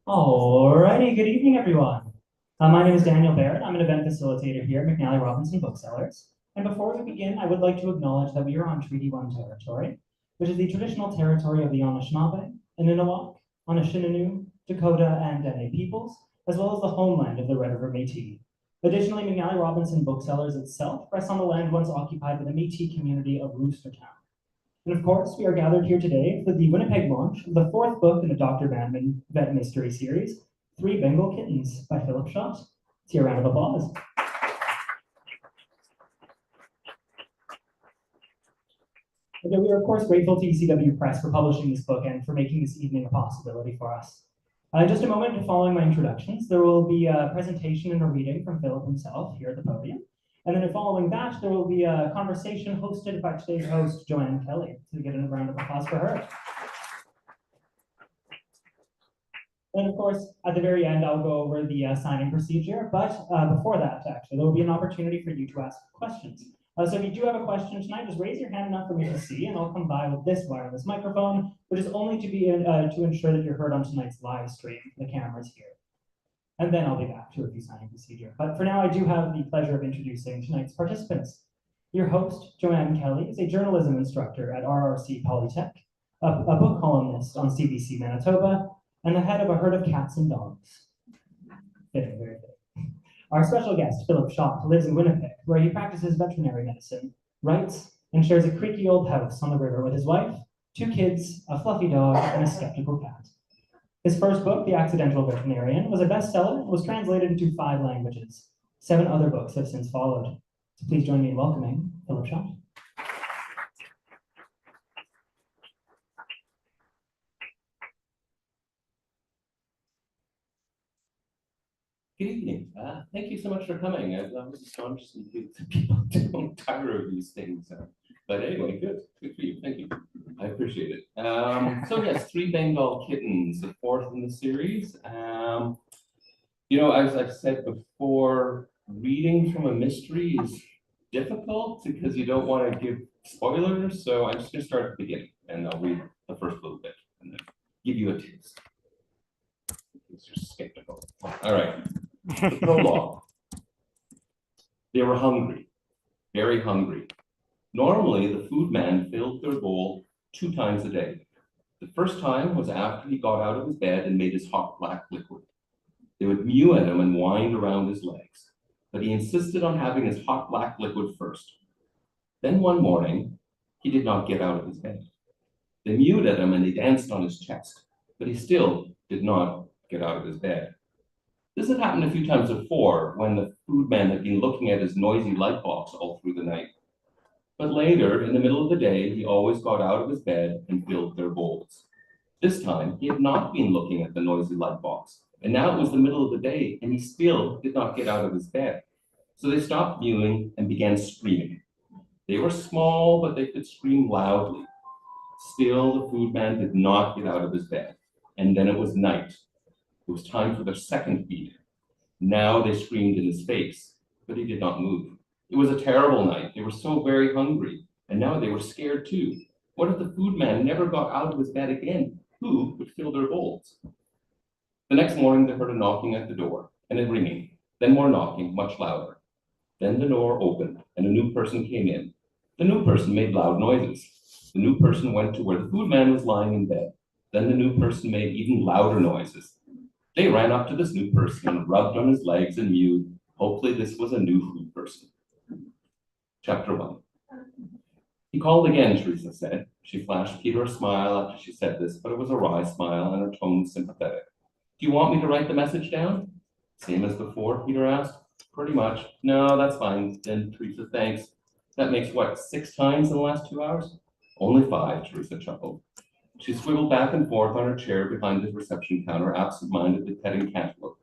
Alrighty, good evening, everyone. My name is Daniel Barrett. I'm an event facilitator here at McNally Robinson Booksellers. And before we begin, I would like to acknowledge that we are on Treaty 1 territory, which is the traditional territory of the Anishinaabe, Aninawak, Anishinaabe, Dakota, and Dene peoples, as well as the homeland of the Red River Métis. Additionally, McNally Robinson Booksellers itself rests on the land once occupied by the Métis community of Roostertown. And of course, we are gathered here today for the Winnipeg launch of the fourth book in the Dr. Bannerman Vet Mystery series, Three Bengal Kittens by Philipp Schott. Let's hear a round of applause. Okay, we are, of course, grateful to ECW Press for publishing this book and for making this evening a possibility for us. In just a moment, following my introductions, there will be a presentation and a reading from Philipp himself here at the podium. And then following that, there will be a conversation hosted by today's host, Joanne Kelly. So get a round of applause for her. And of course, at the very end, I'll go over the signing procedure. But before that, actually, there will be an opportunity for you to ask questions. So if you do have a question tonight, just raise your hand enough for me to see, and I'll come by with this wireless microphone, which is only to be to ensure that you're heard on tonight's live stream. The camera's here. And then I'll be back to review signing procedure. But for now, I do have the pleasure of introducing tonight's participants. Your host, Joanne Kelly, is a journalism instructor at RRC Polytech, a book columnist on CBC Manitoba, and the head of a herd of cats and dogs. Very fitting. Our special guest, Philipp Schott, lives in Winnipeg, where he practices veterinary medicine, writes, and shares a creaky old house on the river with his wife, 2 kids, a fluffy dog, and a skeptical cat. His first book, The Accidental Veterinarian, was a bestseller and was translated into 5 languages. 7 other books have since followed. So please join me in welcoming Philipp Schott. Good evening. Thank you so much for coming. I was astonished that people don't tire of these things. But anyway, good for you. Thank you. I appreciate it. So yes, 3 Bengal Kittens, the 4th in the series. As I've said before, reading from a mystery is difficult because you don't want to give spoilers. So I'm just going to start at the beginning, and I'll read the first little bit and then give you a taste. Because you're skeptical. All right. The prologue. They were hungry, very hungry. Normally, the food man filled their bowl 2 times a day. The first time was after he got out of his bed and made his hot black liquid. They would mew at him and wind around his legs, but he insisted on having his hot black liquid first. Then one morning, he did not get out of his bed. They mewed at him and they danced on his chest, but he still did not get out of his bed. This had happened a few times before when the food man had been looking at his noisy light box all through the night. But later, in the middle of the day, he always got out of his bed and filled their bowls. This time, he had not been looking at the noisy light box, and now it was the middle of the day, and he still did not get out of his bed. So they stopped mewing and began screaming. They were small, but they could scream loudly. Still, the food man did not get out of his bed, and then it was night. It was time for their second feeding. Now they screamed in his face, but he did not move. It was a terrible night. They were so very hungry, and now they were scared too. What if the food man never got out of his bed again? Who would fill their bowls? The next morning, they heard a knocking at the door and a ringing, then more knocking, much louder. Then the door opened, and a new person came in. The new person made loud noises. The new person went to where the food man was lying in bed. Then the new person made even louder noises. They ran up to this new person and rubbed on his legs and mewed. Hopefully this was a new food person. Chapter 1. He called again, Teresa said. She flashed Peter a smile after she said this, but it was a wry smile and her tone was sympathetic. Do you want me to write the message down? Same as before, Peter asked. Pretty much. No, that's fine. Then Teresa, thanks. That makes what, 6 times in the last 2 hours? Only 5, Teresa chuckled. She swiveled back and forth on her chair behind the reception counter, absent-mindedly petting Cantaloupe.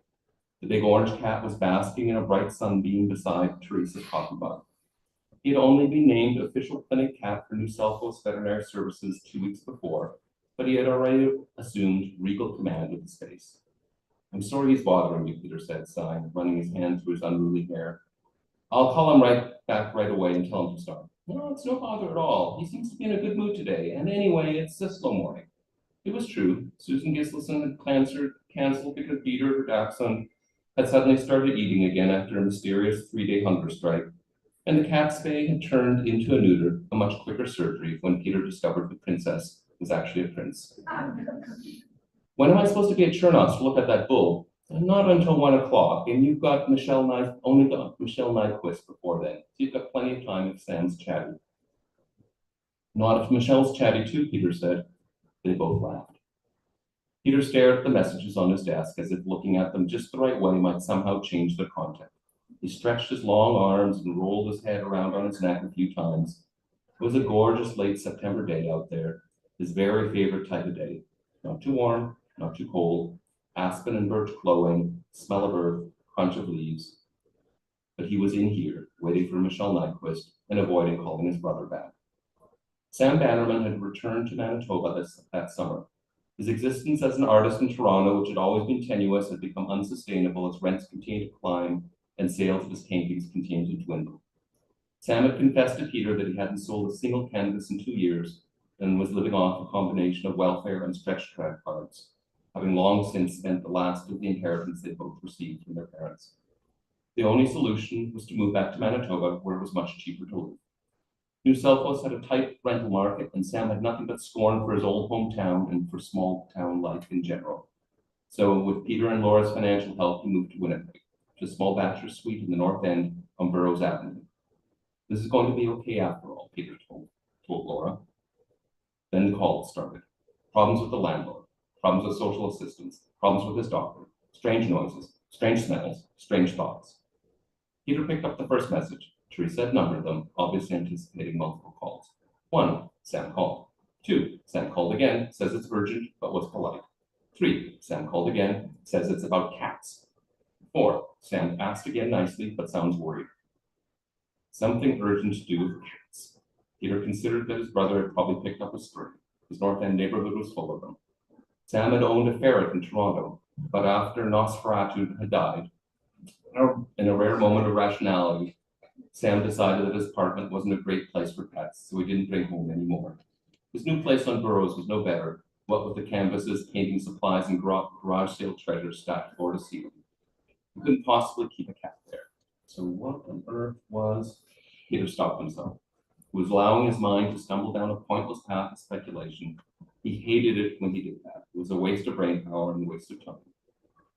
The big orange cat was basking in a bright sunbeam beside Teresa's coffee mug. He had only been named official clinic cat for New South Wales Veterinary Services 2 weeks before, but he had already assumed regal command of the space. I'm sorry he's bothering you, Peter said, sighing, running his hand through his unruly hair. I'll call him back right away and tell him to start. No, it's no bother at all. He seems to be in a good mood today, and anyway, it's a slow morning. It was true. Susan Gislason had canceled because Peter, her dachshund, had suddenly started eating again after a mysterious 3-day hunger strike, and the cat spay had turned into a neuter, a much quicker surgery when Peter discovered the princess was actually a prince. When am I supposed to be at Chernoff to look at that bull? Not until 1 o'clock, and you've got only got Michelle Nyquist before then. So you've got plenty of time if Sam's chatty. Not if Michelle's chatty too, Peter said. They both laughed. Peter stared at the messages on his desk as if looking at them just the right way might somehow change their content. He stretched his long arms and rolled his head around on his neck a few times. It was a gorgeous late September day out there, his very favorite type of day. Not too warm, not too cold, aspen and birch glowing, smell of earth, crunch of leaves. But he was in here, waiting for Michelle Nyquist and avoiding calling his brother back. Sam Bannerman had returned to Manitoba that summer. His existence as an artist in Toronto, which had always been tenuous, had become unsustainable as rents continued to climb and sales of his paintings continued to dwindle. Sam had confessed to Peter that he hadn't sold a single canvas in 2 years and was living off a combination of welfare and stretch credit cards, having long since spent the last of the inheritance they both received from their parents. The only solution was to move back to Manitoba, where it was much cheaper to live. New South Wales had a tight rental market, and Sam had nothing but scorn for his old hometown and for small town life in general. So with Peter and Laura's financial help, he moved to Winnipeg, to a small bachelor suite in the North End on Burroughs Avenue. This is going to be okay after all, Peter told Laura. Then the calls started. Problems with the landlord, problems with social assistance, problems with his doctor, strange noises, strange smells, strange thoughts. Peter picked up the first message. Teresa had numbered them, obviously anticipating multiple calls. 1, Sam called. 2, Sam called again, says it's urgent, but was polite. 3, Sam called again, says it's about cats. 4, Sam asked again nicely, but sounds worried. Something urgent to do with cats. Peter considered that his brother had probably picked up a stray. His North End neighborhood was full of them. Sam had owned a ferret in Toronto, but after Nosferatu had died, in a rare moment of rationality, Sam decided that his apartment wasn't a great place for pets, so he didn't bring home any more. His new place on Burroughs was no better, what with the canvases, painting supplies, and garage sale treasures stacked floor to ceiling. He couldn't possibly keep a cat there. So what on earth was... Peter stopped himself. He was allowing his mind to stumble down a pointless path of speculation. He hated it when he did that. It was a waste of brain power and a waste of time.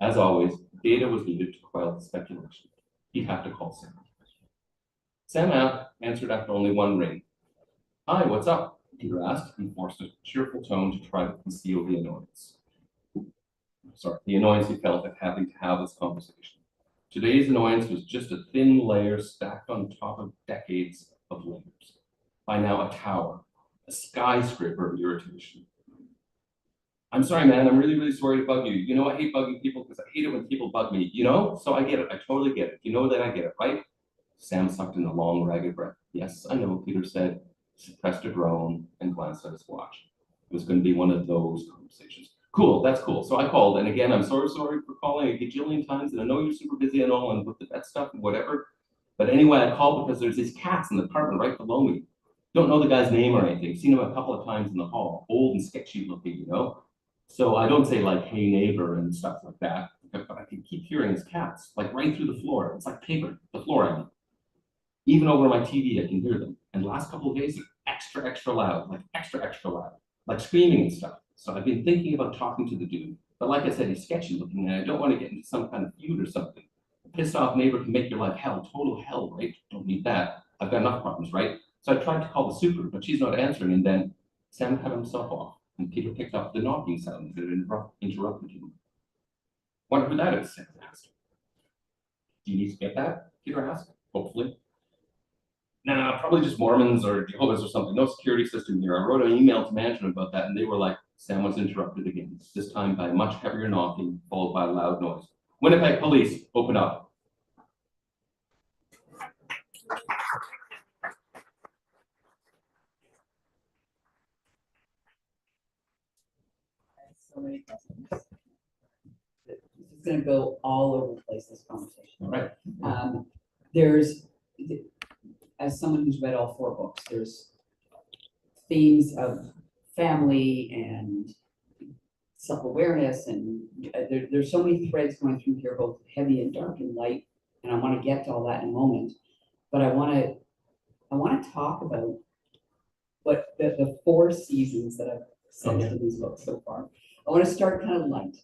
As always, data was needed to quell the speculation. He'd have to call Sam. Sam answered after only one ring. Hi, what's up? Peter asked. He forced a cheerful tone to try to conceal the annoyance. The annoyance he felt at having to have this conversation. Today's annoyance was just a thin layer stacked on top of decades of layers. By now, a tower, a skyscraper of irritation. I'm sorry, man. I'm really, really sorry to bug you. You know, I hate bugging people because I hate it when people bug me, you know? So I get it. I totally get it. You know that I get it, right? Sam sucked in a long, ragged breath. Yes, I know, Peter said, suppressed a groan, and glanced at his watch. It was going to be one of those conversations. Cool, that's cool. So I called, and again, I'm sorry for calling a gajillion times, and I know you're super busy and all, and with the vet stuff and whatever. But anyway, I called because there's these cats in the apartment right below me. Don't know the guy's name or anything. Seen him a couple of times in the hall. Old and sketchy looking, you know? So I don't say like, hey neighbor and stuff like that, but I can keep hearing his cats, like right through the floor. It's like paper, the floor I mean. Even over my TV, I can hear them. And the last couple of days, they're extra loud, like extra loud, like screaming and stuff. So I've been thinking about talking to the dude. But like I said, he's sketchy looking, and I don't want to get into some kind of feud or something. A pissed off neighbor can make your life hell, total hell, right? Don't need that. I've got enough problems, right? So I tried to call the super, but she's not answering, and then Sam cut himself off, and Peter picked up the knocking sound that had interrupted him. Wonder who that is, Sam asked. Do you need to get that? Peter asked, hopefully. Nah, probably just Mormons or Jehovah's or something. No security system here. I wrote an email to management about that, and they were like, Sam was interrupted again, this time by much heavier knocking, followed by a loud noise. Winnipeg police, open up. So many questions. This is going to go all over the place, this conversation. All right. There's, as someone who's read all 4 books, there's themes of family and self-awareness, and there's so many threads going through here, both heavy and dark and light, and I want to get to all that in a moment. But I want to talk about what the 4 seasons that I've sensed in these books so far. I want to start kind of light.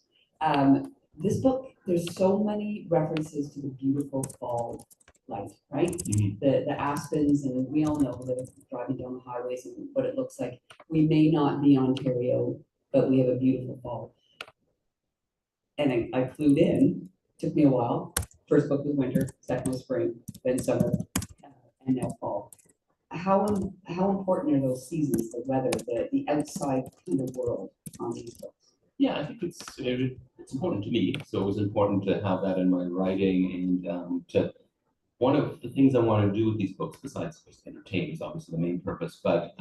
This book, there's so many references to the beautiful fall light, right? Mhm. The aspens, and we all know that driving down the highways and what it looks like. We may not be Ontario, but we have a beautiful fall. And I flew in, took me a while. First book was winter, second was spring, then summer, and now fall. How important are those seasons, the weather, the outside kind of world on these books? Yeah, I think it's important to me. So it was important to have that in my writing, and to one of the things I want to do with these books, besides just entertain, is obviously the main purpose, but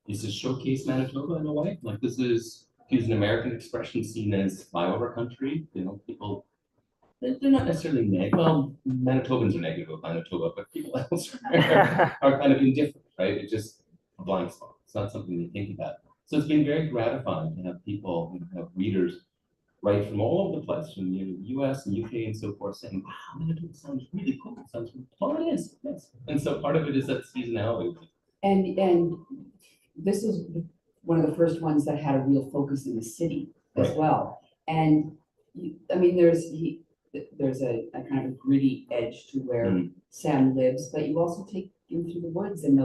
is to showcase Manitoba in a way. Like this is, to use an American expression, seen as flyover country. You know, people they're not necessarily negative. Well, Manitobans are negative about Manitoba, but people else are kind of indifferent, right? It's just a blind spot. It's not something they think about. So it's been very gratifying to have people, have readers write from all over the place, from the US and UK and so forth, saying, wow, Manitoba sounds really cool. It sounds really, oh, it is, yes. And so part of it is that seasonality. And this is one of the first ones that had a real focus in the city as Right. well. And I mean, there's a kind of a gritty edge to where Sam lives, but you also take him through the woods and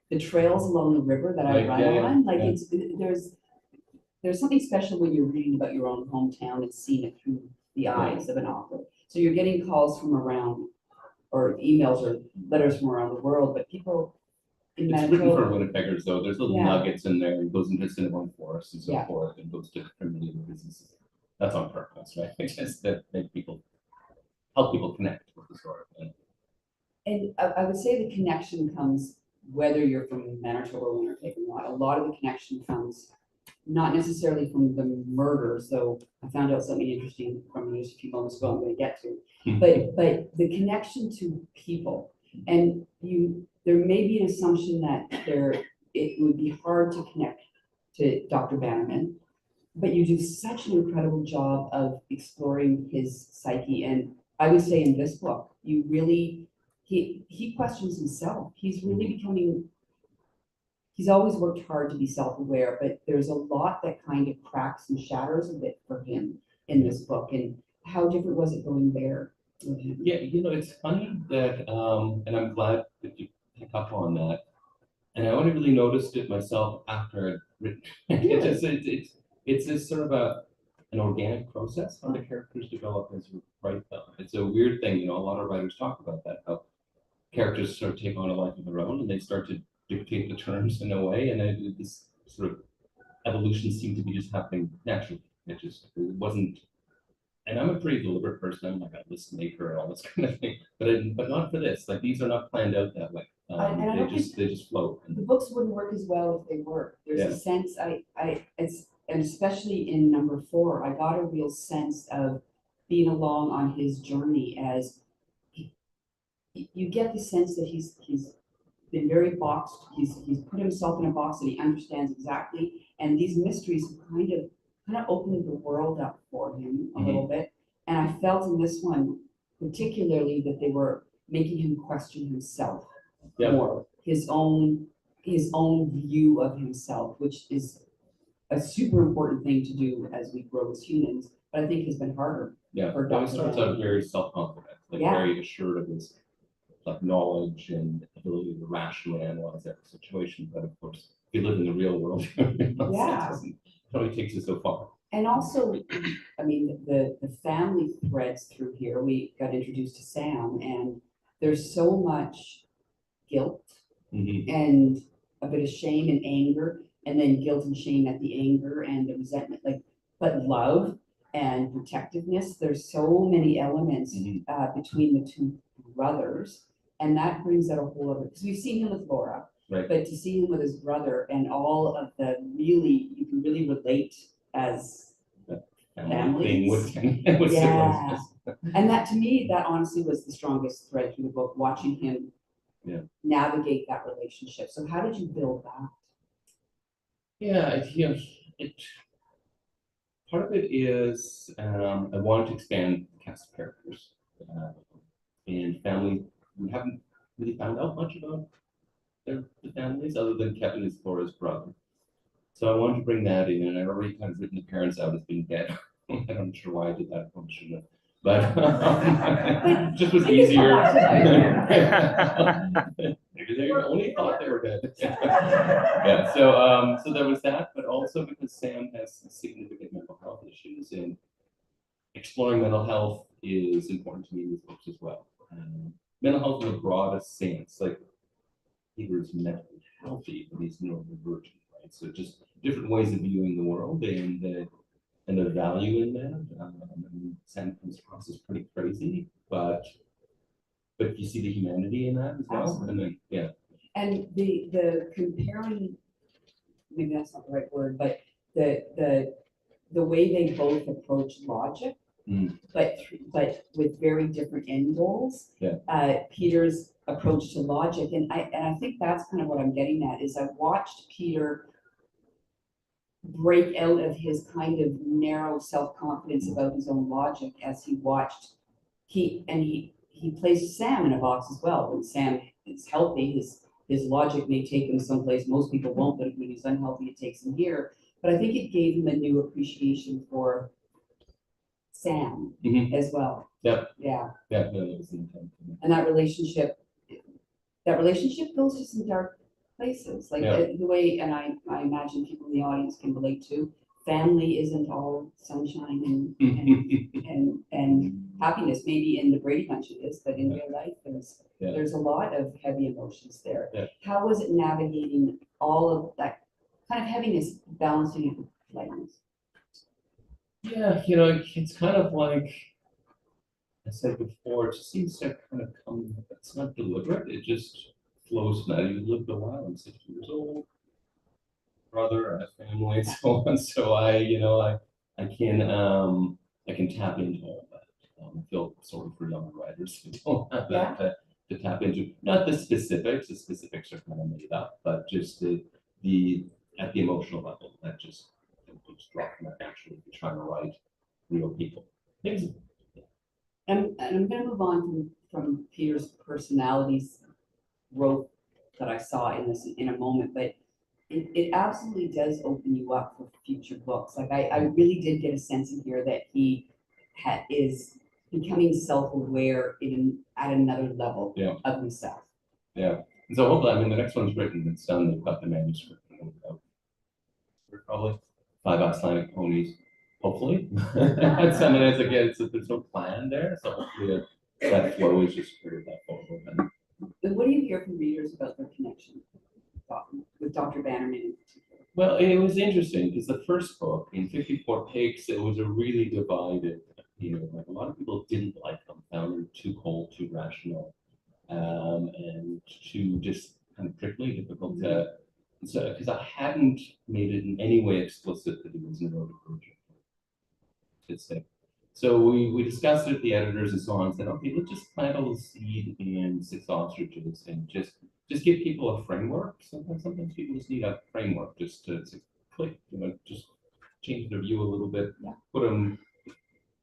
the trails along the river that I Right, run yeah, on. Like yeah. there's something special when you're reading about your own hometown and seeing it through the eyes of an author. So you're getting calls from around, or emails or letters from around the world, but people in It's written for Manitoba. Winnipeggers, though. There's little Yeah. nuggets in there. It goes into Cinnamon Forest and so Yeah. forth, and goes to community businesses. That's on purpose, right? Just to make people, help people connect with the story. And I would say the connection comes whether you're from Manitoba or Winnipeg or not. A lot of the connection comes not necessarily from the murders, though I found out something interesting from you just a few moments ago I'm going to get to. But the connection to people, and there may be an assumption that it would be hard to connect to Dr. Bannerman, but you do such an incredible job of exploring his psyche. And I would say in this book, you really, he questions himself. He's really becoming, he's always worked hard to be self-aware, but there's a lot that kind of cracks and shatters a bit for him in this book. And how different was it going there with him? Yeah, it's funny that, and I'm glad that you pick up on that. And I only really noticed it myself after I'd written. It's this sort of an organic process how the characters develop as you write them. It's a weird thing, a lot of writers talk about that, how characters sort of take on a life of their own and they start to dictate the terms in a way, and this sort of evolution seemed to be just happening naturally. It wasn't, and I'm a pretty deliberate person. I'm like a list maker and all this kind of thing, but not for this. Like these are not planned out that way. They just flow. The books wouldn't work as well if they were. There's Yeah. a sense and especially in number 4, I got a real sense of being along on his journey as you get the sense that he's been very boxed. He's put himself in a box that he understands exactly, and these mysteries kind of opened the world up for him a little bit. And I felt in this one particularly that they were making him question himself more, his own view of himself, which is a super important thing to do as we grow as humans, but I think has been harder. Yeah, for well, he Dr. starts Bannerman. out very self-confident, very assured of his knowledge and ability to rationally analyze every situation. But of course, if you live in the real world, it only takes you so far. And also, I mean, the family threads through here. We got introduced to Sam, and there's so much guilt and a bit of shame and anger, and then guilt and shame at the anger and the resentment, but love and protectiveness. There's so many elements between the 2 brothers, and that brings out a whole other, because we've seen him with Laura, right. But to see him with his brother and all of you can really relate as families. Yeah. And that, to me, that honestly was the strongest thread through the book, watching him navigate that relationship. So how did you build that? Yeah, part of it is I wanted to expand the cast of characters. And family, we haven't really found out much about the families other than Kevin is Laura's brother. So I wanted to bring that in, and I already kind of written the parents out as being dead. I'm not sure why I did that. I shouldn't have. But it just was easier. Maybe they only thought they were dead. Yeah, so there was that, but also because Sam has significant mental health issues, and exploring mental health is important to me in these books as well. Mental health in the broadest sense, like Peter's mentally healthy, but he's neurodivergent, right? So just different ways of viewing the world and the value in that. Sam comes across as pretty crazy, but you see the humanity in that as well. Absolutely. And then, yeah. And the comparing, maybe that's not the right word, but the way they both approach logic, but with very different end goals. Yeah. Peter's approach to logic, and I think that's kind of what I'm getting at, is I've watched Peter break out of his kind of narrow self-confidence about his own logic as he watched, he places Sam in a box as well. When Sam is healthy, his logic may take him someplace most people won't, but when he's unhealthy, it takes him here. But I think it gave him a new appreciation for Sam as well. Yep. Yeah. Yeah, no, that was the intent. And that relationship goes to some dark places, like the way, and I imagine people in the audience can relate to, family isn't all sunshine and happiness. Maybe in the Brady Bunch it is, but in real life there's a lot of heavy emotions there. Yeah. How was it navigating all of that kind of heaviness, balancing it with lightness? Yeah, it's kind of like I said before, it just seems to kind of come, it's not deliberate, it just flows from that. You lived a while, I'm 60 years old, brother, I have family, and so on. So I can tap into all that. I feel sorry for younger writers who don't have that to tap into. Not the specifics are kind of made up, but just the at the emotional level, that just drop from that naturally if you're trying to write real people. Things. And I'm going to move on from Peter's personalities growth that I saw in this in a moment, but it absolutely does open you up for future books. Like I really did get a sense in here that he is becoming self-aware at another level of himself. Yeah. So hopefully, the next one's written, it's done, they've got the manuscript. We're probably 5 Icelandic ponies, hopefully. Again, so there's no plan there, so hopefully that flow is just carried that forward. And what do you hear from readers about their connection with Dr. Bannerman in particular? Well, it was interesting because the first book, in 54 Pigs, it was a really divided, like a lot of people didn't like them, found them too cold, too rational, and too just kind of prickly, difficult to, so because I hadn't made it in any way explicit that he was neurodivergent. So we discussed it with the editors and so on, and said, okay, let's just plant a little seed in 6 Ostriches and just give people a framework. Sometimes people just need a framework just to click, just change their view a little bit, put them,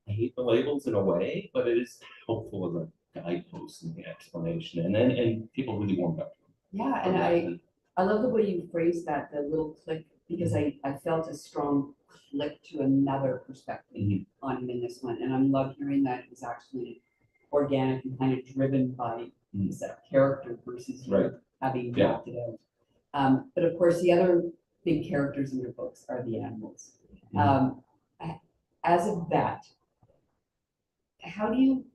I hate the labels in a way, but it is helpful as a guidepost in the explanation. And people really warmed up. Yeah, and I love the way you phrased that, the little click, because I felt a strong click to another perspective on him in this one. And I love hearing that it was actually organic and kind of driven by the set of character versus you having mapped it out. But of course, the other big characters in your books are the animals. As a vet, how do you,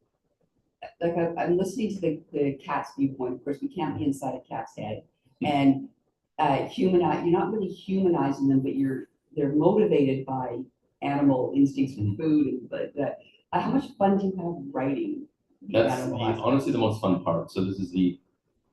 like I'm listening to the cat's viewpoint. Of course, we can't be inside a cat's head. And you're not really humanizing them, but they're motivated by animal instincts for food. But how much fun do you have writing? That's honestly the most fun part. So this is the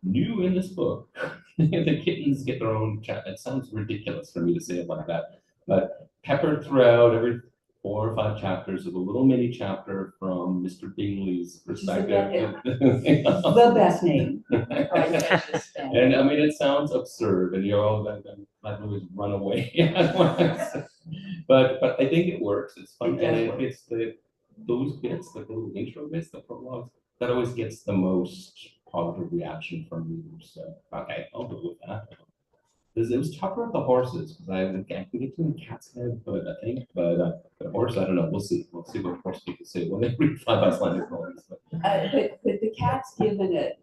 new in this book. The kittens get their own chat. It sounds ridiculous for me to say it like that, but peppered throughout every 4 or 5 chapters of a little mini chapter from Mr. Bingley's perspective. The best name. And it sounds absurd, and you're all that always run away. But I think it works. It's fun, It and does work. it's those bits, the little intro bits, the prologues, that always gets the most positive reaction from readers. So okay, I'll go with that. It was tougher with the horses because I can get to the cat's head, but the horse, I don't know. We'll see. We'll see what horse people say when they read Five Icelandic poems. But the cat's given it,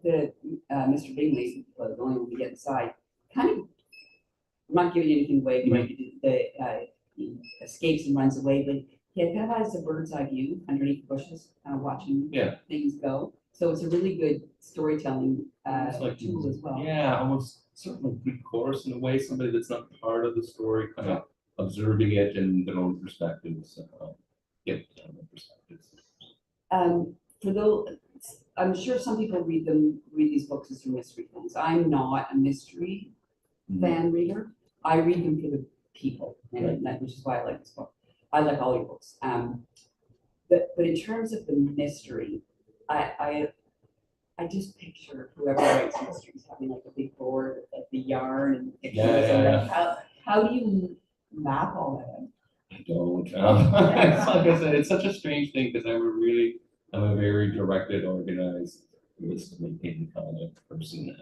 Mr. Bingley, the only one we get inside, kind of, I'm not giving anything away, right? He escapes and runs away, but he kind of has a bird's eye view underneath the bushes, kind of watching Yeah. things go. So it's a really good storytelling It's like, tool as well. yeah, almost certainly pre-chorus in a way, somebody that's not part of the story, kind of observing it in their own perspectives, get their perspectives. For those, I'm sure some people read these books as mystery fans. I'm not a mystery fan reader. I read them for the people, and which is why I like this book. I like all your books. But in terms of the mystery, I just picture whoever writes mysteries having like a big board with like the yarn and pictures. And like, how do you map all that out? I don't. It's like I said, it's such a strange thing because I'm a very directed, organized, list maintained kind of person.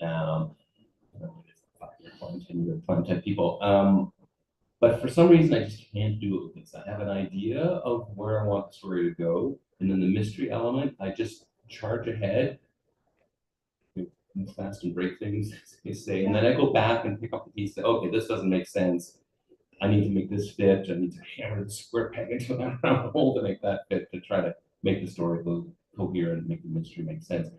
Plan 10 people. But for some reason, I just can't do it with this. I have an idea of where I want the story to go, and then the mystery element, I just charge ahead, move fast and break things, as they say, and then I go back and pick up the piece. Okay, this doesn't make sense. I need to make this fit. I need to hammer the square peg into that round hole to make that fit to try to make the story coherent and make the mystery make sense.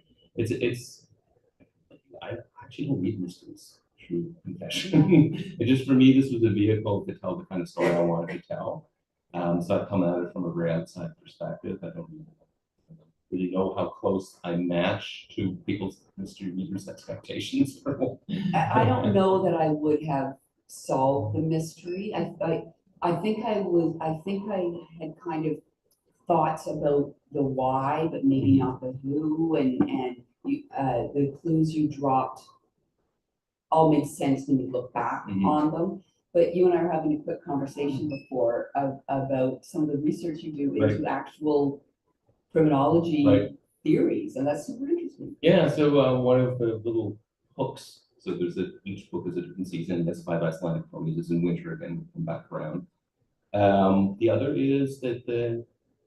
I actually don't read mysteries. True confession. It just for me, this was a vehicle to tell the kind of story I wanted to tell. So I come at it from a very outside perspective. I don't really know how close I match to people's mystery readers' expectations. I don't know that I would have solved the mystery. I think I had kind of thoughts about the why, but maybe not the who, and the clues you dropped all made sense when you look back on them. But you and I were having a quick conversation before about some of the research you do into actual criminology theories, and that's super interesting. Yeah, so one of the little hooks, so each book is a different season. This Five Icelandic poems is in winter again, come back around. The other is that the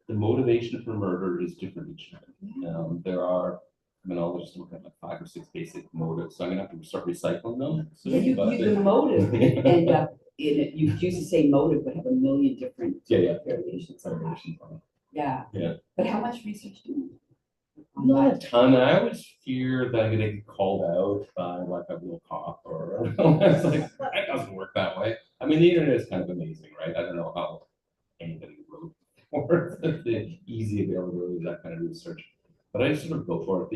motivation for murder is different each time. There are criminologists look at like 5 or 6 basic motives, so I'm gonna have to start recycling them. Yeah, the motive end up in it. You used to say motive would have a million different variations. Yeah. But how much research do you do? Not a ton. I always fear that I'm gonna get called out by like a real cop or it's like that doesn't work that way. I mean, the internet is kind of amazing, right? I don't know how anybody wrote for the easy availability of that kind of research, but I just sort of go for it.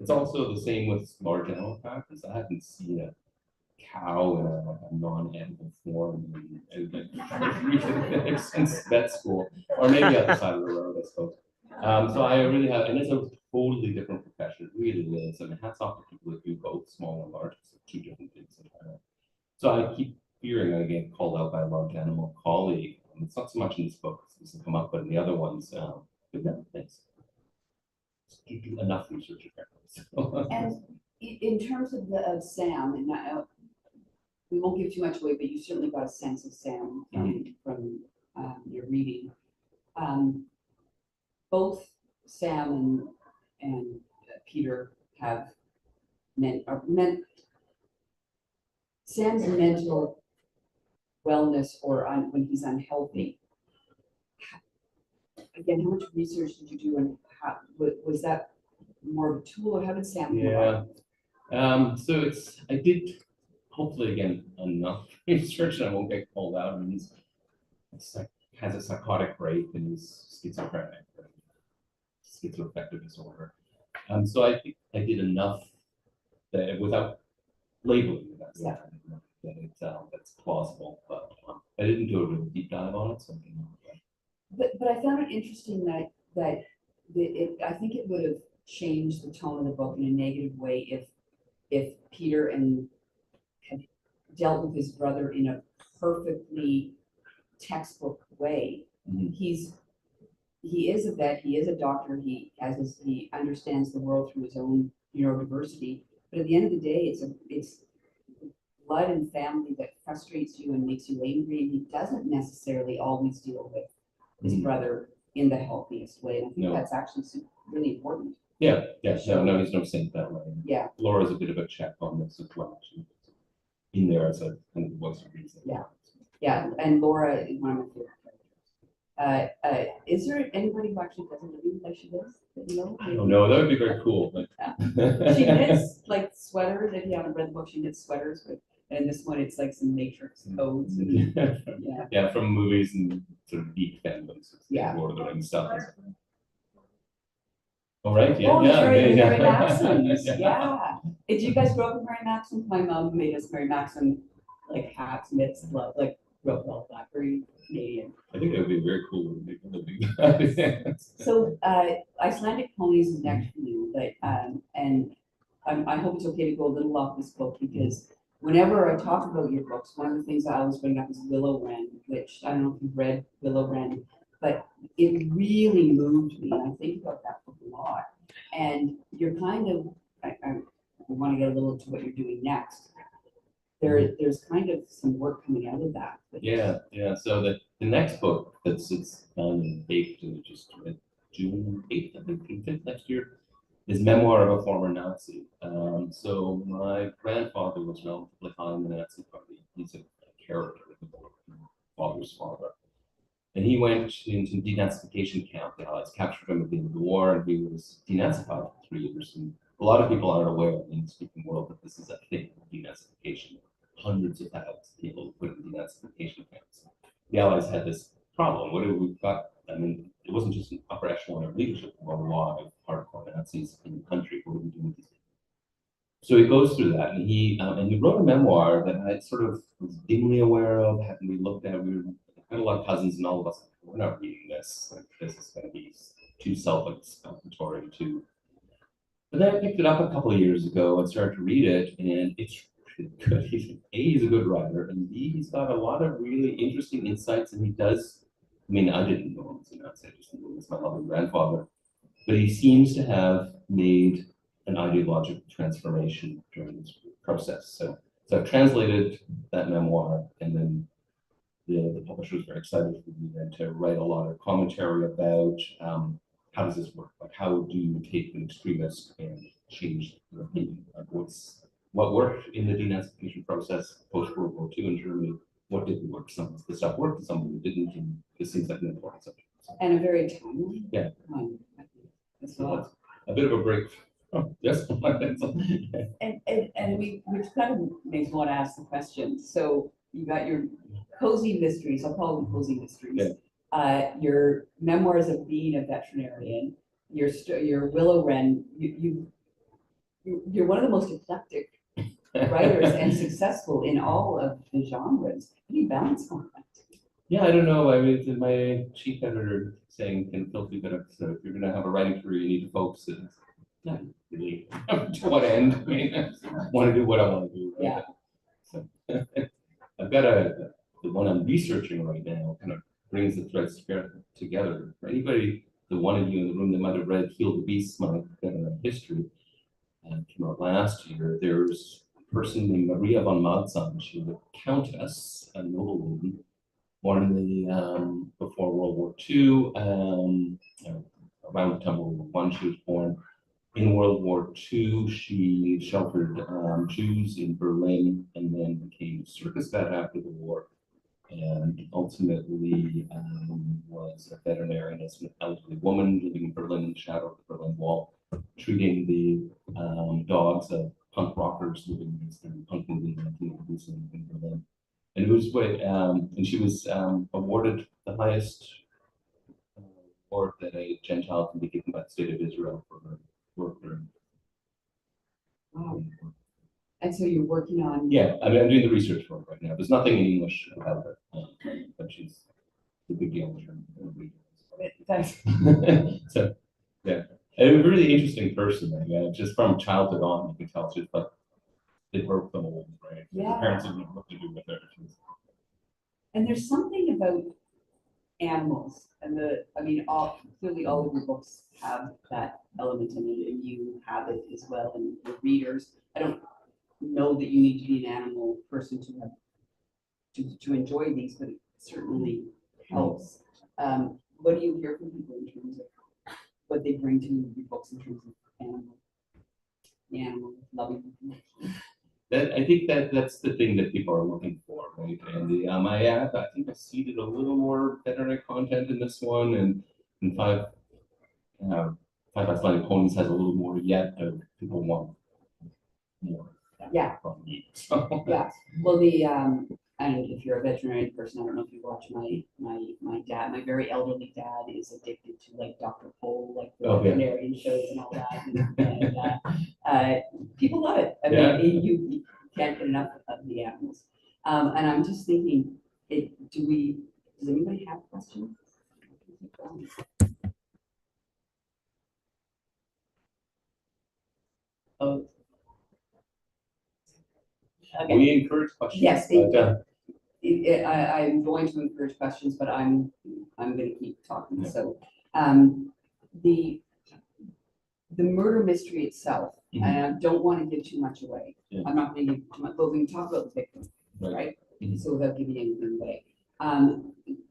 It's also the same with large animal practice. I haven't seen a cow in a non-animal form since vet school, or maybe at the side of the road, I suppose. So I really have, and it's a totally different profession. It really is. I mean, hats off to people that do both small and large. It's 2 different things. So I keep fearing I get called out by a large animal colleague. It's not so much in this book, this doesn't come up, but in the other ones, but no, thanks. You do enough research apparently. And in terms of Sam, and we won't give too much away, but you certainly got a sense of Sam from your reading. Both Sam and Peter have Sam's mental wellness, or when he's unhealthy. Again, how much research did you do, and how was that more of a tool, or how did Sam come about? So I did hopefully again enough research and I won't get called out. And has a psychotic break and he's schizophrenic, schizoaffective disorder. So I think I did enough that without labeling that's plausible, but I didn't do a really deep dive on it. So But I found it interesting that I think it would have changed the tone of the book in a negative way if Peter had dealt with his brother in a perfectly textbook way. Mhm. He is a vet, he is a doctor, he understands the world through his own neurodiversity. But at the end of the day, it's blood and family that frustrates you and makes you angry, and he doesn't necessarily always deal with his Mhm. brother in the healthiest way. And I think No. that's actually really important. Yeah, no, he's no saint that way. Yeah. Laura's a bit of a check on this as well. She's in there as a kind of voice of reason. Yeah. Yeah, and Laura is one of my favorite characters. Is there anybody who actually doesn't live like she does? That you know? Oh no, that would be very cool. But She knits like sweaters. If you haven't read the book, she knits sweaters. But and this one, it's like some matrix codes. And, yeah. Yeah, from movies and sort of geek fandoms. Yeah. Lord of the Rings stuff. All right. Yeah. Oh, yeah. Mary yeah. Maxims. Yeah. Did you guys grow up with Mary Maxims? My mom made us Mary Maxim like hats, mitts, gloves, like real well, very Canadian. I think that would be very cool to make a living. So Icelandic ponies is next for you, but and I hope it's okay to go a little off this book because whenever I talk about your books, one of the things I always bring up is Willow Wren, which I don't know if you've read Willow Wren, but it really moved me. And I think about that book a lot. And you're kind of, I want to get a little into what you're doing next. There's kind of some work coming out of that. Yeah. So the next book that's baked just June 8th, I think, June 5th next year, is Memoir of a Former Nazi. So my grandfather was relatively high in the Nazi Party. He's a character in the book, my father's father. And he went into denazification camp. The Allies captured him at the end of the war, and he was denazified for 3 years. And a lot of people aren't aware in the English-speaking world that this is a thing, denazification. Hundreds of thousands of people put in denazification camps. The Allies had this problem. What have we got? I mean, it wasn't just an upper echelon of leadership. There were a lot of hardcore Nazis in the country. What are we doing with these people? So he goes through that, and he wrote a memoir that I sort of was dimly aware of. Hadn't we looked at? We had a lot of cousins, and all of us, we're not reading this. Like, this is going to be too self-explanatory. But then I picked it up a couple of years ago and started to read it, and it's good. He's a good writer, and he's got a lot of really interesting insights, and he does. I mean, I didn't know him as a Nazi, I just knew him as my loving grandfather, but he seems to have made an ideological transformation during this process. So I've translated that memoir, and then the publisher was very excited for me then to write a lot of commentary about how does this work? Like, how do you take an extremist and change their opinion? Like, what worked in the denazification process post World War II in Germany? What didn't work? Some of the stuff worked, some of it didn't, and this seems like an important subject. And a very timely So one. As well. that's a bit of a break. Oh, yes. And which kind of makes me want to ask the question. So you got your cozy mysteries, I'll call them cozy mysteries. Yeah. Your memoirs of being a veterinarian, your Willow Wren, you're one of the most eclectic writers and successful in all of the genres. How do you balance all that? Yeah, I don't know. I mean, my chief editor saying, "Can Phil be better? So if you're going to have a writing career, you need to focus." It's not really to what end. I mean, I want to do what I want to do. Right? Yeah. So I've got the one I'm researching right now kind of brings the threads together. For anybody, the one of you in the room that might have read Heal the Beast, my history, came out last year. There's a person named Maria von Malzahn. She was a countess, a noblewoman, born in the before World War II. Around the time of World War I, she was born. In World War II, she sheltered Jews in Berlin and then became a circus vet after the war, and ultimately was a veterinarian as an elderly woman living in Berlin in the shadow of the Berlin Wall, treating the dogs of punk rockers living in punk movie in 1980s in Berlin. And it was and she was awarded the highest award that a Gentile can be given by the state of Israel for her work there. Wow. And so you're working on. Yeah, I mean, I'm doing the research for it right now. There's nothing in English about her, but she's a big deal in German. So, yeah, and a really interesting person. I mean, just from childhood on, you can tell she's like, they broke the mold, right? Yeah. Her parents didn't know what to do with her. And there's something about animals and clearly all of your books have that element in it, and you have it as well, and the readers. I don't know that you need to be an animal person to have to enjoy these, but it certainly helps. What do you hear from people in terms of what they bring to your books in terms of animal loving? I think that's the thing that people are looking for, right? And I think I seeded a little more veterinary content in this one, and Five Flying Ponies has a little more yet, but people want more. Yeah. From me, so. Yeah. Well, and if you're a veterinarian person, I don't know if you watch my dad, my very elderly dad is addicted to like Dr. Pol, like the veterinarian shows and all that. And people love it. I mean, you can't get enough of the animals. And I'm just thinking, does anybody have questions? Oh. Okay. We encourage questions. Yes, I'm going to encourage questions, but I'm going to keep talking. Yeah. So, the murder mystery itself, and I don't want to give too much away. Yeah. I'm not going to give too much, but we can talk about the victim, right? So without giving anything away,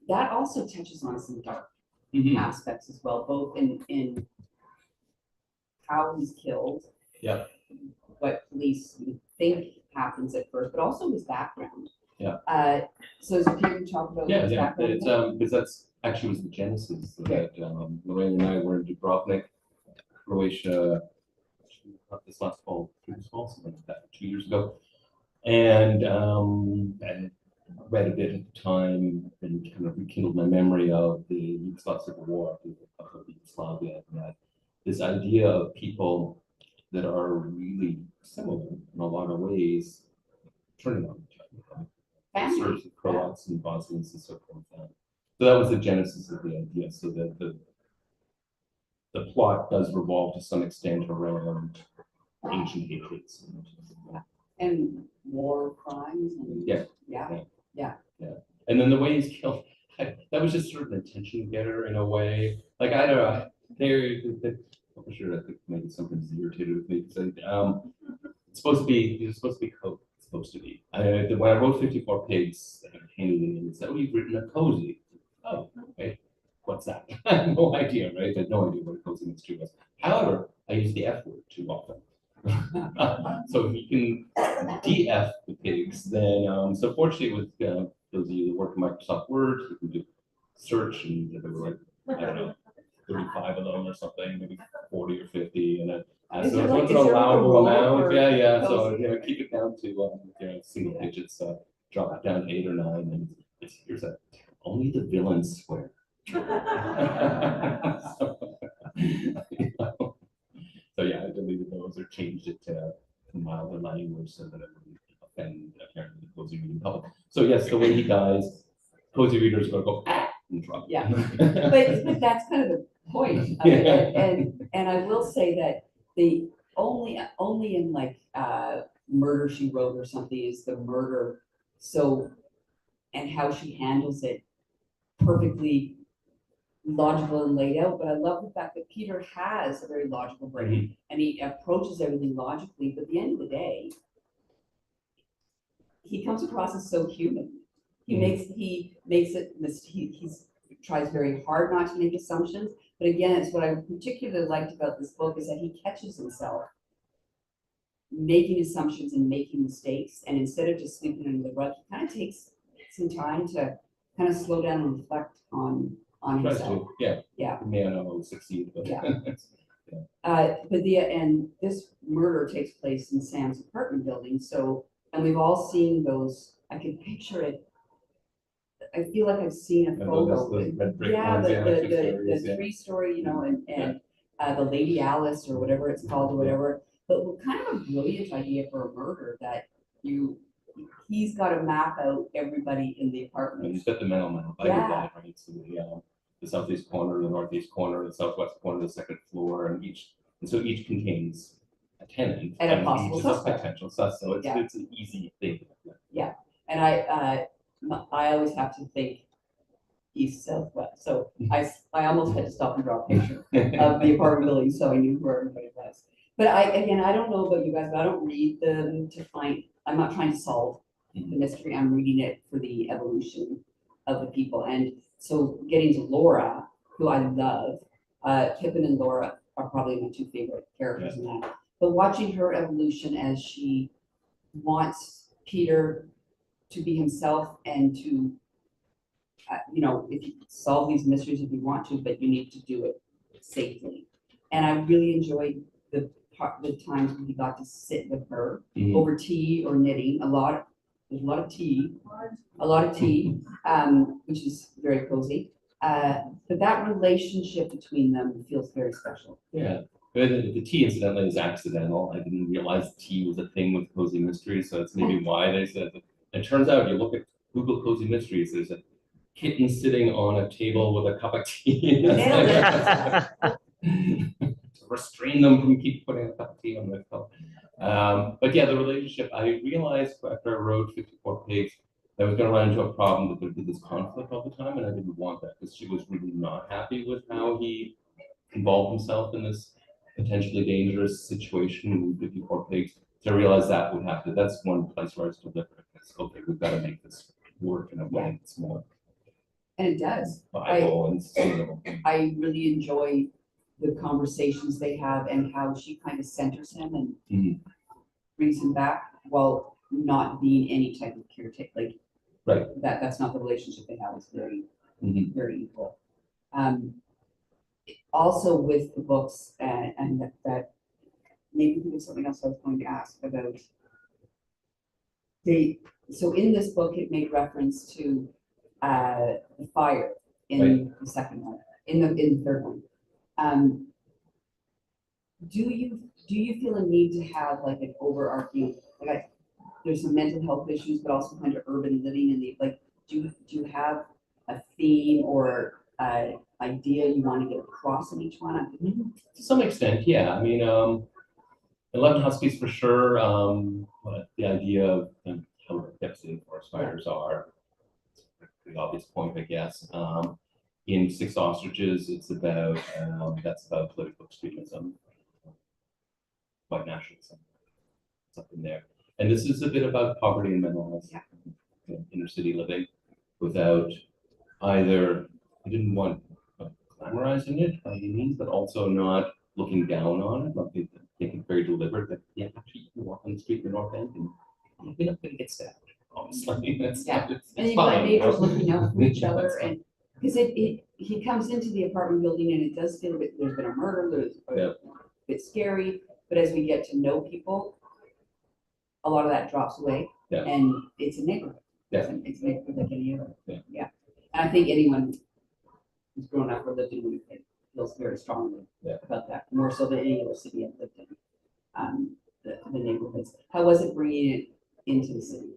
that also touches on some dark aspects as well, both in how he's killed. Yeah. What police think happens at first, but also his background. Yeah. So is Peter to talk about his background? It's because that's actually was the genesis that Lorraine and I were in Dubrovnik, Croatia. This last fall, something like that, 2 years ago, and I read a bit at the time and kind of rekindled my memory of the Yugoslav Civil War, of Yugoslavia, and that this idea of people that are really similar in a lot of ways, turning on each other. Serbs and Croats and Bosnians and so forth. So that was the genesis of the idea. So that the plot does revolve to some extent around ancient hatreds. And war crimes. And yeah. And then the way he's killed, that was just sort of an attention getter in a way. Like, I don't know, I'm sure I think maybe something's irritated with me because it's supposed to be, he's supposed to be cozy. It's supposed to be. When I wrote 54 Pigs, I handed it in and said, "Oh, you've written a cozy." Oh, okay. What's that? I have no idea, right? I had no idea what a cozy mystery was. However, I use the F word too often. So if you can DF the pigs, then so fortunately with those of you that work in Microsoft Word, you can do search, and there were like, I don't know, 35 of them or something, maybe 40 or 50, and so what's an allowable amount? Yeah. So keep it down to single digits, drop it down to 8 or 9, and here's only the villains swear. So yeah, I deleted those or changed it to milder language so that it wouldn't offend apparently the cozy reading public. So yes, the way he dies, cozy readers are going to go and drop. Yeah, but that's kind of the point. And I will say that the only in like Murder, She Wrote or something is the murder. So and how she handles it perfectly logical and laid out, but I love the fact that Peter has a very logical brain and he approaches everything logically, but at the end of the day, he comes across as so human. He tries very hard not to make assumptions, but again, it's what I particularly liked about this book is that he catches himself making assumptions and making mistakes, and instead of just sweeping under the rug, he kind of takes some time to kind of slow down and reflect on himself. Yeah. May not always succeed, but and this murder takes place in Sam's apartment building. So, and we've all seen those. I can picture it. I feel like I've seen a photo. The 3-story, and the Lady Alice or whatever it's called or whatever. But kind of a brilliant idea for a murder that he's got to map out everybody in the apartment. And he's got the mental map. I did that, right? So the southeast corner, the northeast corner, the southwest corner, the second floor, and so each contains a tenant and a possible potential suspect. So it's an easy thing. Yeah, and I always have to think east, southwest. So I almost had to stop and draw a picture of the apartment building so I knew where everybody was. But I don't know about you guys, but I don't read them to find, I'm not trying to solve the mystery. I'm reading it for the evolution of the people. And so getting to Laura, who I love, Pippin and Laura are probably my two favorite characters in that. But watching her evolution as she wants Peter to be himself and to, if you solve these mysteries if you want to, but you need to do it safely. And I really enjoyed the times when he got to sit with her over tea or knitting. There's a lot of tea, which is very cozy. But that relationship between them feels very special. Yeah. The tea incidentally is accidental. I didn't realize tea was a thing with cozy mysteries, so that's maybe why they said that. It turns out you look at Google cozy mysteries, there's a kitten sitting on a table with a cup of tea. To restrain them from keep putting a cup of tea on their cup. But yeah, the relationship, I realized after I wrote 54 Pigs, I was going to run into a problem that there'd be this conflict all the time, and I didn't want that because she was really not happy with how he involved himself in this potentially dangerous situation with 54 Pigs. So I realized that would happen. That's one place where I was deliberate. Okay, we've got to make this work in a way that's more And it does. viable and sustainable. I really enjoy the conversations they have and how she kind of centers him and brings him back while not being any type of caretaker. Like, right. That's not the relationship they have. It's very, very equal. Also with the books and that made me think of something else I was going to ask about. So in this book, it made reference to the fire in the second one, in the third one. Do you feel a need to have like an overarching, there's some mental health issues, but also kind of urban living and do you have a theme or idea you want to get across in each one? To some extent, yeah. I mean, 11 Huskies for sure. But the idea of how devastating forest fires are, it's a pretty obvious point, I guess. In Six Ostriches, it's about that's about political extremism, white nationalism, something there. And this is a bit about poverty and mental health, inner city living, without either. I didn't want glamorizing it by any means, but also not looking down on it. Like I think it's very deliberate that actually you can walk on the street in the North End and you're not going to get stabbed. Honestly, it's and you've got neighbors looking out for each other, and because he comes into the apartment building and it does feel that there's been a murder, there's a bit scary, but as we get to know people, a lot of that drops away, and it's a neighborhood. It's a neighborhood like any other. And I think anyone who's grown up or lived in Winnipeg feels very strongly about that, more so than any other city I've lived in. The neighborhoods. How was it bringing it into the city?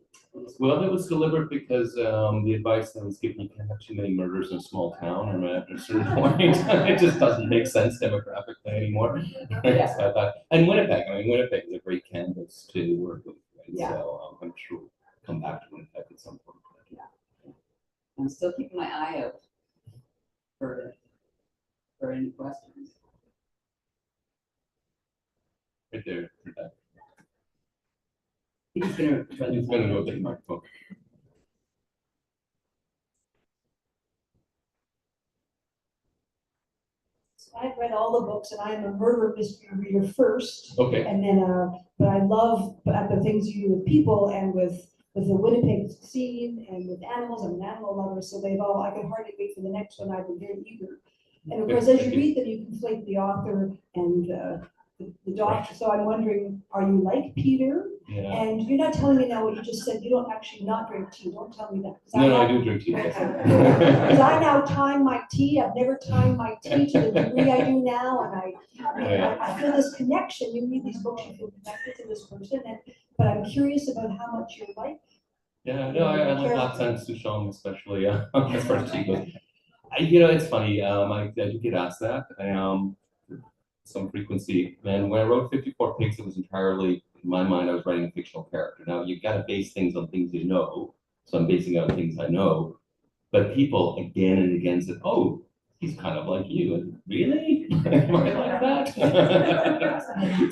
Well, it was deliberate because the advice that was given, you can't have too many murders in a small town, and after a certain point, it just doesn't make sense demographically anymore. So I thought, and Winnipeg, Winnipeg is a great canvas to work with, right? So I'm sure we'll come back to Winnipeg at some point. I'm still keeping my eye out for any questions. Right there, right there. He's gonna go take the microphone. I've read all the books and I'm a murder mystery reader first. Okay. And then, but I love the things you do with people and with the Winnipeg scene and with animals. I'm an animal lover, so I can hardly wait for the next one. I've been very eager. And of course, as you read them, you conflate the author and the doctor. So I'm wondering, are you like Peter? Yeah. And you're not telling me now what you just said. You don't actually not drink tea. Don't tell me that. No, I do drink tea. Because I now time my tea. I've never timed my tea to the degree I do now, and I feel this connection. You read these books, you feel connected to this person, but I'm curious about how much you're like. Yeah, no, I like Lapsang Souchong, especially as far as tea goes. It's funny. I do get asked that. Some frequency. And when I wrote 54 Pigs, it was entirely, in my mind, I was writing a fictional character. Now, you've got to base things on things you know. So I'm basing it on things I know. But people again and again said, oh, he's kind of like you. And really? Am I like that?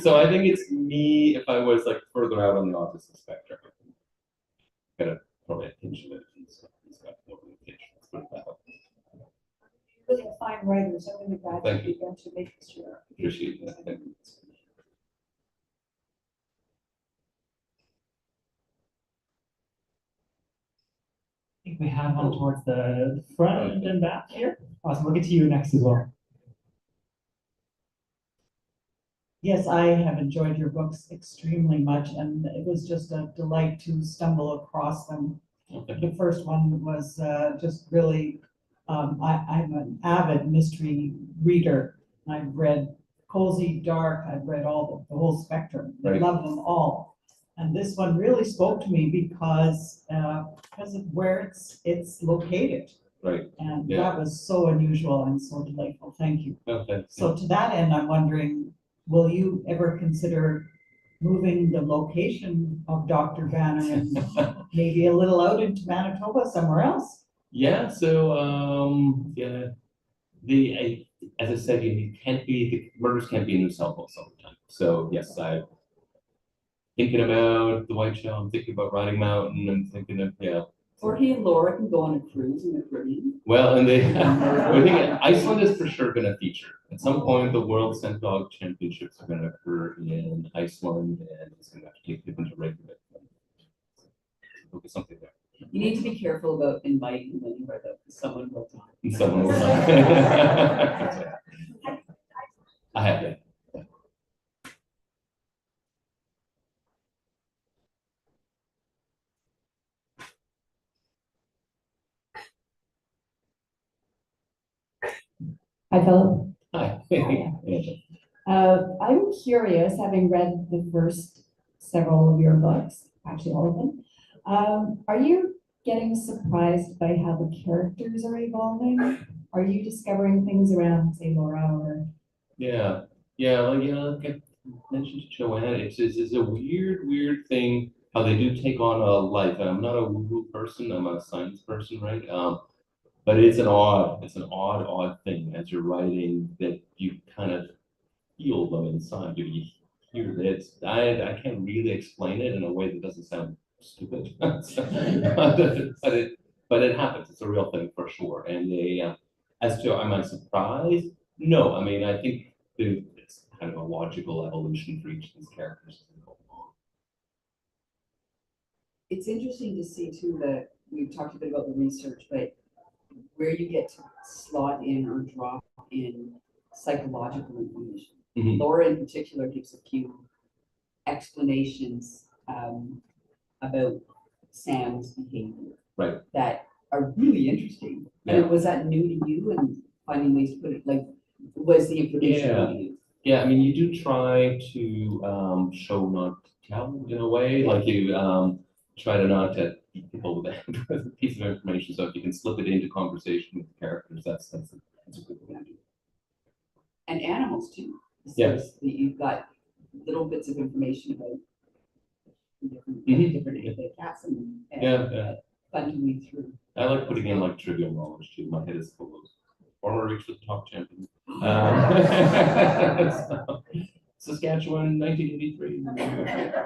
So I think it's me if I was like further out on the autism spectrum. Got a probably a pinch of it. He's got more of a pinch. Let's put it that way. Really a fine writer, so I'm really glad Thank you got to make this year. Appreciate that. Thank you. I think we have one towards the front and back here. Awesome, we'll get to you next as well. Yes, I have enjoyed your books extremely much, and it was just a delight to stumble across them. The first one was just really, I'm an avid mystery reader. I've read Cozy, Dark, I've read all the whole spectrum. I Right. love them all. And this one really spoke to me because of where it's located. Right. And Yeah. that was so unusual and so delightful. Thank you. Okay. So to that end, I'm wondering, will you ever consider moving the location of Dr. Bannerman maybe a little out into Manitoba, somewhere else? Yeah, so yeah, as I said, you can't be the murders can't be in New South Wales all the time. So yes, I'm thinking about the Whiteshell. I'm thinking about Riding Mountain. I'm thinking of Or he and Laura can go on a cruise in the Caribbean. Well, and I think Iceland is for sure going to feature at some point. The World Scent Dog Championships are going to occur in Iceland, and it's going to have to take Pippin to Reykjavik. Look at something there. You need to be careful about inviting them anywhere that someone will die. Someone will I have it. Hi, Philip. Hi. I'm curious, having read the first several of your books, actually all of them, are you getting surprised by how the characters are evolving? Are you discovering things around, say, Laura or? Yeah, like like I mentioned to Joanne, it's a weird thing how they do take on a life. And I'm not a woo-woo person, I'm a science person, right? But it's an odd thing as you're writing that you kind of feel them inside you. You hear this. I can't really explain it in a way that doesn't sound stupid. but it happens. It's a real thing for sure. And as to am I surprised? No, I mean I think it's kind of a logical evolution for each of these characters. It's interesting to see too that we've talked a bit about the research, but where you get to slot in or drop in psychological information. Mhm. Laura in particular gives a few explanations about Sam's behavior. Right. That are really interesting. Yeah. And was that new to you and finding ways to put it, like, was the information new to you? Yeah, I mean, you do try to show not tell in a way, like you try to not to beat people with a piece of information. So if you can slip it into conversation with the characters, that's a good thing to do. And animals too. Yes. So you've got little bits of information about different the cats and Yeah. fun to read through. I like putting in like trivial knowledge too. My head is full of former reach to the top champion. Saskatchewan, 1983. And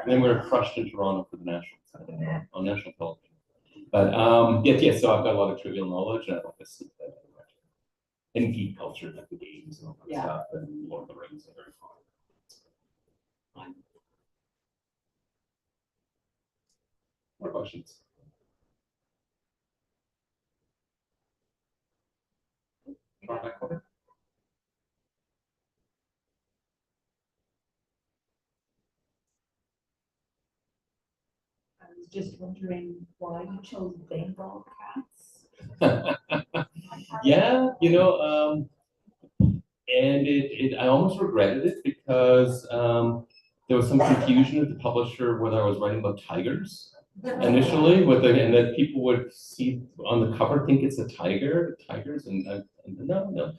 then we were crushed in Toronto for the national on national television. But yes. So I've got a lot of trivial knowledge, and I like to sleep that. And geek culture, like the games and all that stuff, and Lord of the Rings are very fun. More questions? I was just wondering why you chose Bengal cats. Yeah, and I almost regretted it because there was some confusion at the publisher whether I was writing about tigers initially, and that people would see on the cover think it's tigers, and no.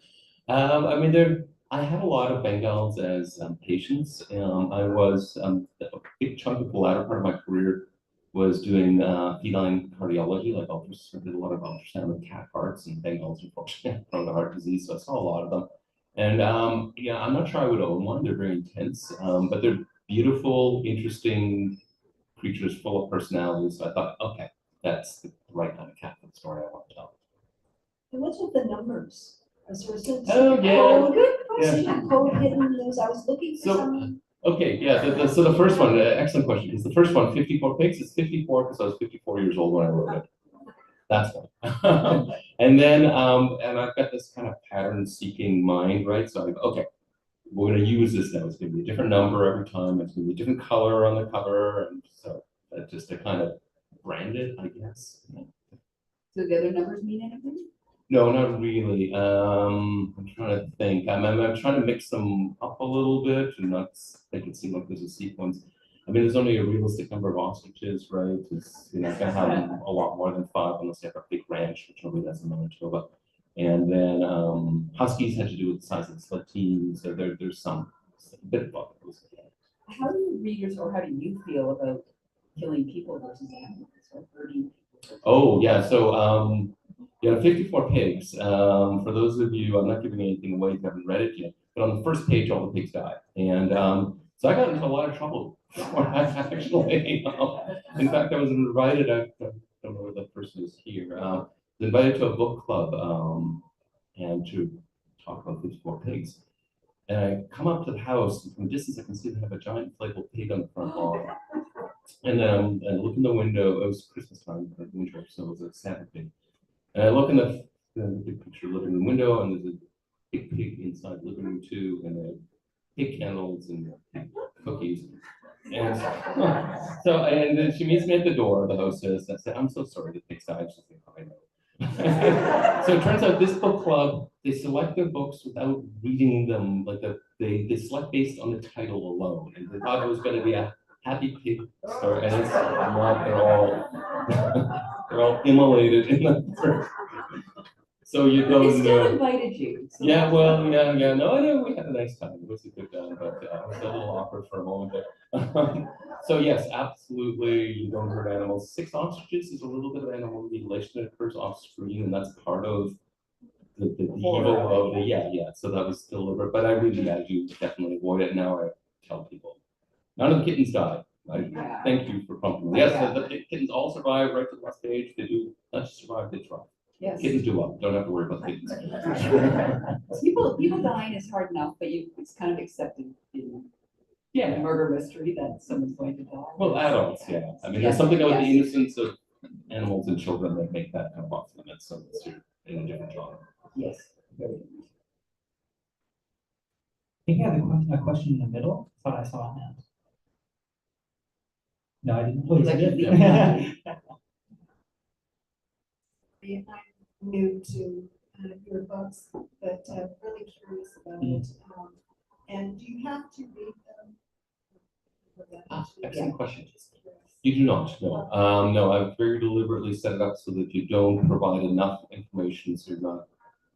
I mean, I had a lot of Bengals as patients. I was a big chunk of the latter part of my career was doing feline cardiology, like ultrasound, did a lot of ultrasound of cat hearts and Bengals, unfortunately, from the heart disease. So I saw a lot of them. And yeah, I'm not sure I would own one. They're very intense, but they're beautiful, interesting creatures full of personalities. So I thought, okay, that's the right kind of cat for the story I want to tell. And what's with the numbers? Is there some Oh, yeah. code? Good Is there question. a code hidden in those? I was looking for So- some. Okay, yeah, so the first one, excellent question, because the first one, 54 pigs, is 54 because I was 54 years old when I wrote it. That's one. And then, and I've got this kind of pattern-seeking mind, right? So okay, we're gonna use this now. It's gonna be a different number every time. It's gonna be a different color on the cover, and so just to kind of brand it, I guess. So the other numbers mean anything? No, not really. I'm trying to think. I'm trying to mix them up a little bit and not make it seem like there's a sequence. I mean, there's only a realistic number of ostriches, right? It's, you know, gonna have a lot more than 5 unless you have a big ranch, which nobody does in Manitoba. And then huskies had to do with the size of the sled team, so there's some a bit of both. How do readers, or how do you feel about killing people versus animals, or hurting? Oh, yeah, so yeah, 54 pigs. For those of you, I'm not giving anything away if you haven't read it yet, but on the first page, all the pigs died. And so I got into a lot of trouble for that, actually. In fact, I was invited, I don't know where that person is here, was invited to a book club and to talk about 54 pigs. And I come up to the house, and from a distance, I can see they have a giant inflatable pig on the front lawn. And then I look in the window, it was Christmas time, winter, so it was a Santa pig. And I look in the big picture living room window, and there's a big pig inside the living room too, and they have pig candles and cookies. And so, and then she meets me at the door, the hostess, and I said, "I'm so sorry, the pig died." She's like, "I know." So it turns out this book club, they select their books without reading them, like they select based on the title alone, and they thought it was going to be a happy pig story, and it's not. They're all immolated in the first. So you They don't still know. invited you. So Yeah, that's well, fine. yeah. No, I know we had a nice time. It was a good time, but it was a little awkward for a moment. But, so yes, absolutely, you don't hurt animals. 6 ostriches is a little bit of animal mutilation that occurs off screen, and that's part of the evil of the yeah. So that was deliberate, but I do definitely avoid it. Now I tell people, none of the kittens died. Yeah. Thank you for prompting me. Yes, Yeah. the kittens all survive right to the last page. They do not just survive, they thrive. Yes. Kittens do well. Don't have to worry about kittens. People dying is hard enough, but it's kind of accepted in Yeah. murder mystery that someone's going to die. Well, adults, yeah. I mean, there's Yes, something about the yes. innocence of animals and children that make that kind of off limits. So it's in a different genre. Yes. Very I think I have a question in the middle. Thought I saw a hand. No, I didn't. Would you Please, like I to did. lead? I'm new to your books, but really curious about it. And do you have to read them? Excellent question. You do not, no. No, I've very deliberately set it up so that you don't provide enough information so you're not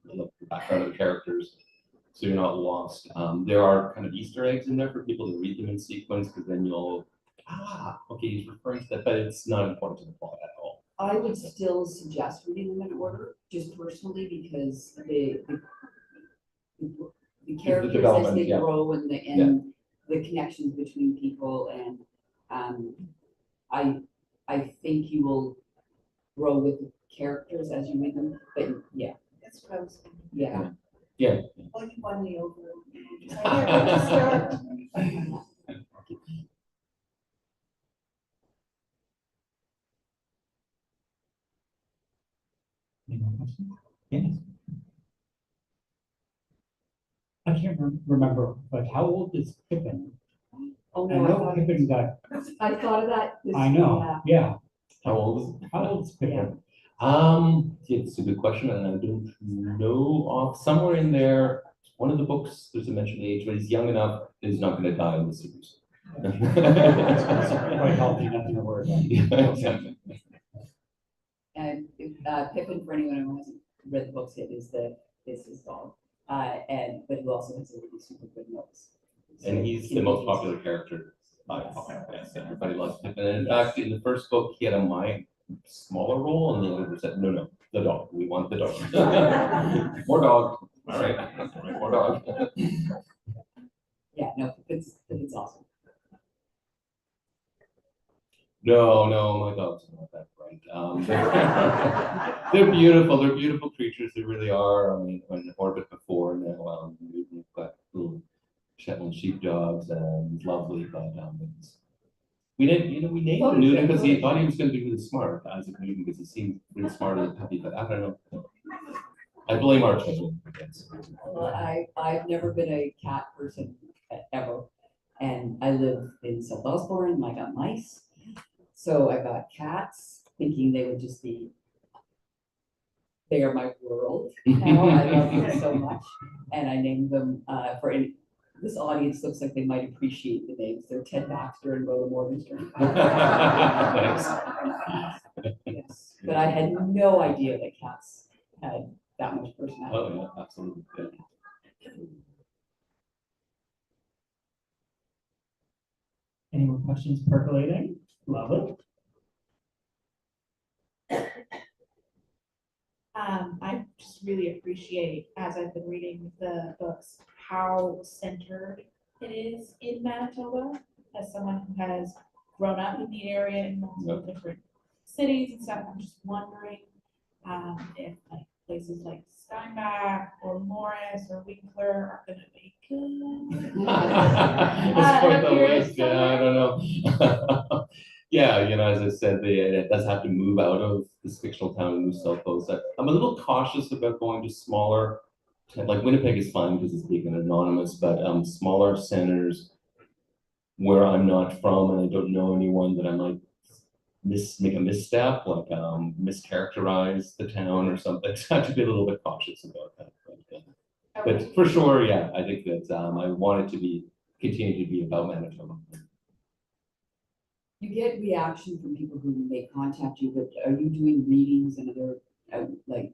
the background of the characters, so you're not lost. There are kind of Easter eggs in there for people to read them in sequence, because then you'll, okay, he's referring to that, but it's not important to the plot at all. I would still suggest reading them in order, just personally, because the characters as development, they yeah. grow and the connections between people, and I think you will grow with the characters as you read them. But yeah, That's what I was thinking. yeah. Yeah. Well, you won me over. I never to start. Any more questions? Yes. I can't remember, but how old is Pippin? Oh I no, know Pippin got, I thought of that. I know, yeah. How old is it? How old is Pippin? It's a good question, and I don't know off somewhere in there. One of the books, there's a mention of age, but he's young enough that he's not going to die in the series. Quite healthy, nothing to worry about. Yeah, exactly. And Pippin, for anyone who hasn't read the books yet, is his dog. But he also has a really super good nose. And he's the most popular character Yes, everybody loves Pippin. And in fact, in the first book, he had a smaller role, and the editor said, no, the dog. We want the dog. More dog. All right, more dog. Yeah, no, it's awesome. No, my dogs are not that bright. They're beautiful. They're beautiful creatures. They really are. I mean, in orbit before now, we've got little Shetland sheepdogs, and he's lovely. But we named him Newton because he thought he was going to be really smart, Isaac Newton, because he seemed really smart as a puppy. But I don't know. I blame our children. Well, I've never been a cat person ever, and I live in South Osborne, and I got mice. So I got cats, thinking they would just be, they are my world. Now I love them so much, and I named them this audience looks like they might appreciate the names. They're Ted Baxter and Rhoda Morgenstern. Yes, but I had no idea that cats had that much personality. Oh yeah, absolutely. Yeah. Any more questions percolating? Love it. I just really appreciate, as I've been reading the books, how centered it is in Manitoba. As someone who has grown up in the area in multiple different cities and stuff, I'm just wondering if like places like Steinbach or Morris or Winkler are going to make It's quite the list. Yeah, I don't know. Yeah, as I said, it does have to move out of this fictional town in New South Wales. I'm a little cautious about going to smaller, like Winnipeg is fine because it's big and anonymous, but smaller centers where I'm not from and I don't know anyone, that I might make a misstep, like mischaracterize the town or something. So I have to be a little bit cautious about that. But for sure, yeah, I think that I want it to continue to be about Manitoba. You get reaction from people who may contact you, but are you doing readings and other, like,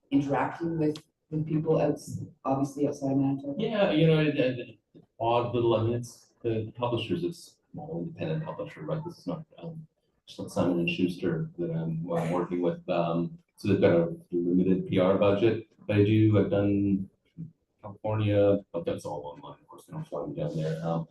interacting with people obviously outside of Manitoba? Yeah, odd little, I mean, it's the publishers, it's small independent publisher, right? This is not just like Simon and Schuster that I'm working with. So they've got a limited PR budget, but I've done California, but that's all online, of course, they don't fly me down there.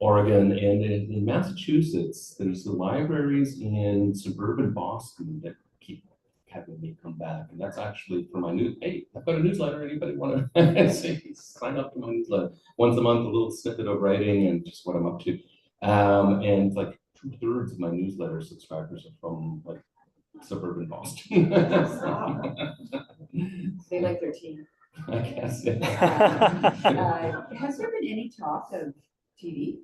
Oregon, and in Massachusetts, there's the libraries in suburban Boston that keep having me come back, and that's actually for my hey, I've got a newsletter. Anybody want to sign up to my newsletter? Once a month, a little snippet of writing and just what I'm up to. And like 2/3 of my newsletter subscribers are from like suburban Boston. They like their tea. I guess. Has there been any talk of TV?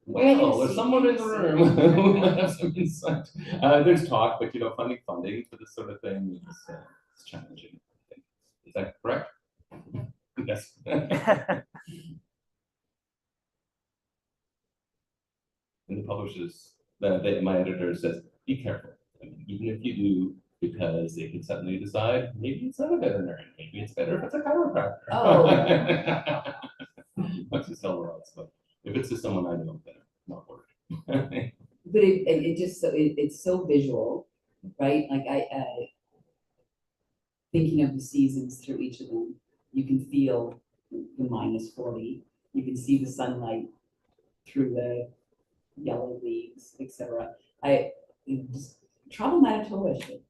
Well, there's someone in the room who has some insight. There's talk, but funding for this sort of thing is it's challenging. Is that correct? Yes. And the publishers, my editor says, be careful. I mean, even if you do, because they can suddenly decide maybe it's not a veterinarian, maybe it's better if it's a chiropractor. Oh. Once you sell the rights, but if it's just someone I know, then I'm not worried. But it's so visual, right? Like thinking of the seasons through each of them, you can feel the -40. You can see the sunlight through the yellow leaves, etc. Just travel Manitoba should.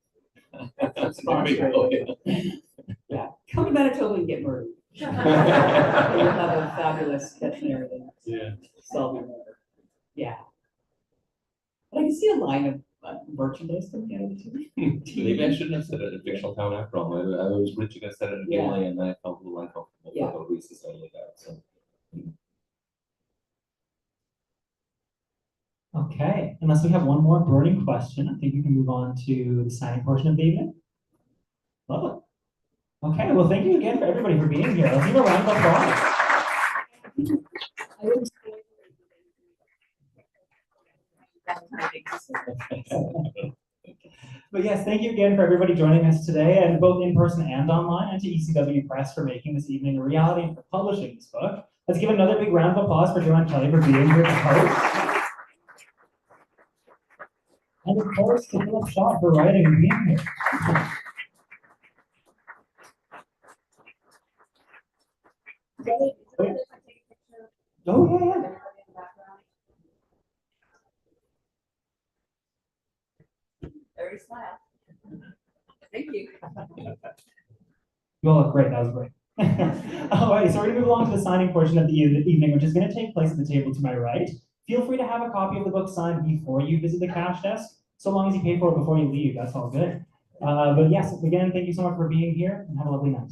Yeah, come to Manitoba and get murdered. You'll have a fabulous veterinarian. Yeah. Solve your murder. Yeah. But I can see a line of merchandise coming out of the tube. Maybe I shouldn't have said it in fictional town after all. I was originally going to say it in Gimli, and I felt a little uncomfortable about reasons I like that. So. Okay, unless we have one more burning question, I think we can move on to the signing portion of the evening. Love it. Okay, well, thank you again for everybody for being here. Let's give a round of applause. But yes, thank you again for everybody joining us today, and both in person and online, and to ECW Press for making this evening a reality and for publishing this book. Let's give another big round of applause for Joanne Kelly for being here to host. And of course, to Philipp Schott for writing and being here. Oh, yeah, yeah. Very smile. Thank you. You all look great. That was great. All right, so we're going to move along to the signing portion of the evening, which is going to take place at the table to my right. Feel free to have a copy of the book signed before you visit the cash desk, so long as you pay for it before you leave. That's all good. But yes, again, thank you so much for being here, and have a lovely night.